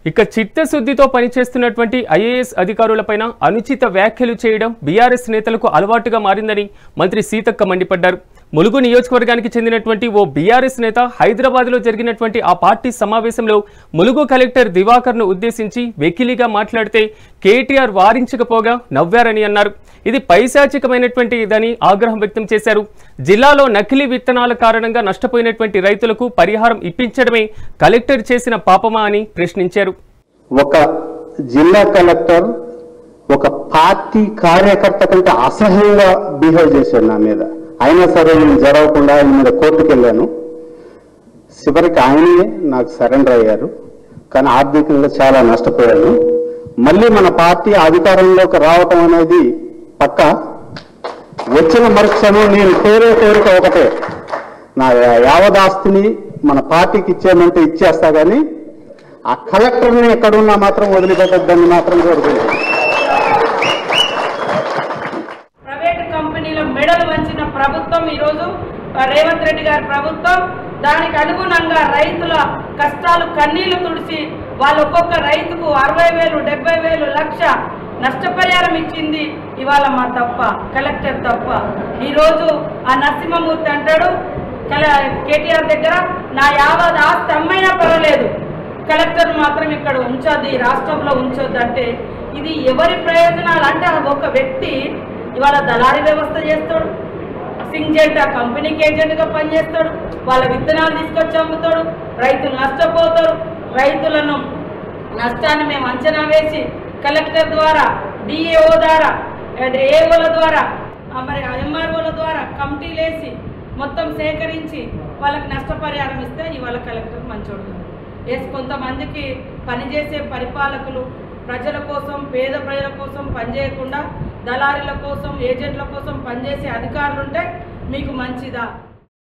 ఇక చిత్తశుద్ధితో పనిచేస్తున్నటువంటి ఐఏఎస్ అధికారులపైన అనుచిత వ్యాఖ్యలు చేయడం బీఆర్ఎస్ నేతలకు అలవాటుగా మారిందని మంత్రి సీతక్క మండిపడ్డారు. ములుగు నియోజకవర్గానికి చెందినటువంటి ఓ బీఆర్ఎస్ నేత హైదరాబాద్లో జరిగినటువంటి ఆ పార్టీ సమావేశంలో ములుగు కలెక్టర్ దివాకర్ను ఉద్దేశించి వెకిలిగా మాట్లాడితే కేటీఆర్ వారించకపోగా నవ్వారని అన్నారు. ఇది పైశాచికమైనటువంటిదని ఆగ్రహం వ్యక్తం చేశారు. జిల్లాలో నకిలీ విత్తనాల కారణంగా నష్టపోయినటువంటి రైతులకు పరిహారం ఇప్పించడమే కలెక్టర్ చేసిన పాపమా అని ప్రశ్నించారు. ఒక జిల్లా కలెక్టర్ ఒక పార్టీ కార్యకర్త కంటే అసహ్యంగా బిహేవ్ చేశాడు నా మీద. అయినా సరే నేను జరగకుండా ఆయన మీద కోర్టుకు వెళ్ళాను. చివరికి ఆయనే నాకు సరెండర్ అయ్యారు. కానీ ఆర్థికంగా చాలా నష్టపోయాను. మళ్ళీ మన పార్టీ అధికారంలోకి రావటం అనేది పక్క. వచ్చిన మరుక్షణం నేను కోరిక ఒకటే, నా యావదాస్తిని మన పార్టీకి ఇచ్చేయమంటే ఇచ్చేస్తా, కానీ ఆ కలెక్టర్ని ఎక్కడున్నా మాత్రం వదిలిపెట్టద్దని మాత్రం కోరుకుంటున్నాను. ప్రైవేట్ కంపెనీల మెడలు వంచిన ప్రభుత్వం ఈరోజు రేవంత్ రెడ్డి గారి ప్రభుత్వం. దానికి అనుగుణంగా రైతుల కష్టాలు కన్నీళ్లు తుడిచి వాళ్ళు ఒక్కొక్క రైతుకు 60,000, 70,000, లక్ష నష్టపరిహారం ఇచ్చింది. ఇవాళ మా తప్ప, కలెక్టర్ తప్ప. ఈరోజు ఆ నరసింహమూర్తి అంటాడు కేటీఆర్ దగ్గర, నా యావత్ ఆస్తి అమ్మైనా పర్వాలేదు, కలెక్టర్ మాత్రం ఇక్కడ ఉంచొద్దు, ఈ రాష్ట్రంలో ఉంచొద్దు అంటే ఇది ఎవరి ప్రయోజనాలు? అంటే ఒక వ్యక్తి ఇవాళ దళారీ వ్యవస్థ చేస్తాడు, సింజెంటా కంపెనీకి ఏజెంట్గా పనిచేస్తాడు, వాళ్ళ విత్తనాలు తీసుకొచ్చి అమ్ముతాడు, రైతులు నష్టపోతారు. రైతులను నష్టాన్ని మేము అంచనా వేసి కలెక్టర్ ద్వారా, డిఏఓ ద్వారా, ఏఓల ద్వారా, మరి ఎంఆర్ఓల ద్వారా కమిటీలు వేసి మొత్తం సేకరించి వాళ్ళకి నష్టపరిహారం ఇస్తే ఇవాళ కలెక్టర్ మంచోడు కాదు. కొంతమందికి పనిచేసే పరిపాలకులు ప్రజల కోసం, పేద ప్రజల కోసం పనిచేయకుండా దళారీల కోసం, ఏజెంట్ల కోసం పనిచేసే అధికారులు ఉంటే మీకు మంచిదా?